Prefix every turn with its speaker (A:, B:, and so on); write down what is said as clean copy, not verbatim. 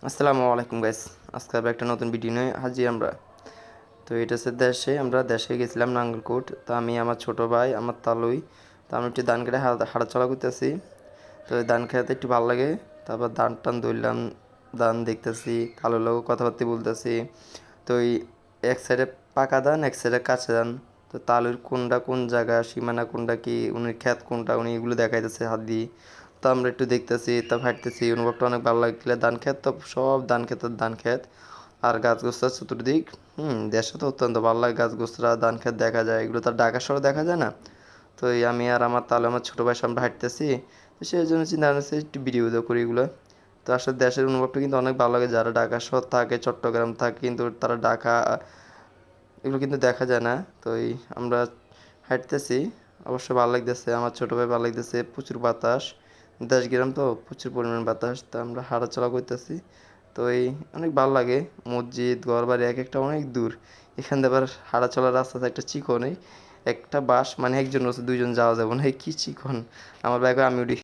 A: আসসালামু আলাইকুম গাইস। আজকে আবার একটা নতুন ভিডিও নিয়ে হাজির আমরা। তো এটা হচ্ছে আমরা দেশে গেছিলাম নাঙ্গলকোট। তো আমি আমার ছোট ভাই আমার তালুই, তো আমি একটু ধান কেটে হাঁটাচলা করতেছি। তো এই ধান খেতে একটু ভালো লাগে। তারপর ধান টান ধরলাম, ধান দেখতেছি, তালুর লোক কথাবার্তা বলতেছি। তো এই এক সাইডে পাকা ধান, এক সাইডে কাঁচা ধান। তো তালুর কোনটা কোন জায়গা, সীমানা কোনটা, কি উনি ক্ষেত কোনটা, উনি এগুলো দেখাইতেছে হাত দিয়ে। তো আমরা একটু দেখতেছি, তা হাঁটতেছি, অনুভবটা অনেক ভালো লাগছিল। ধান ক্ষেত তো সব ধান ক্ষেতের ধান ক্ষেত আর গাছ গোছরা চতুর্দিক। দেশে তো অত্যন্ত ভালো লাগে, গাছ গোছরা ধান ক্ষেত দেখা যায়, এগুলো তো আর ঢাকা শহরে দেখা যায় না। তো এই আমি আর আমার তাহলে আমার ছোটো ভাই সামনে হাঁটতেছি। তো সেই জন্য চিন্তা করছি একটু ভিডিও করি এগুলো। তো আসলে দেশের অনুভবটা কিন্তু অনেক ভালো লাগে। যারা ঢাকা শহর থাকে, চট্টগ্রাম থাকে, কিন্তু তারা ঢাকা এগুলো কিন্তু দেখা যায় না। তো এই আমরা হাঁটতেছি, অবশ্য ভালো লাগতেছে, আমার ছোটো ভাই ভালো লাগতেছে, প্রচুর বাতাস, দেশ গ্রাম তো প্রচুর পরিমাণ বাতাস। তা আমরা হাঁটাচলা করতেছি। তো এই অনেক ভালো লাগে। মসজিদ ঘর বাড়ি এক একটা অনেক দূর। এখান থেকে আবার হাঁটা চলার রাস্তাতে একটা চিকন, এই একটা বাস মানে একজন বসে দুইজন যাওয়া যাবে না, এই কি চিকন। আমার ব্যাগে আমি উঠি।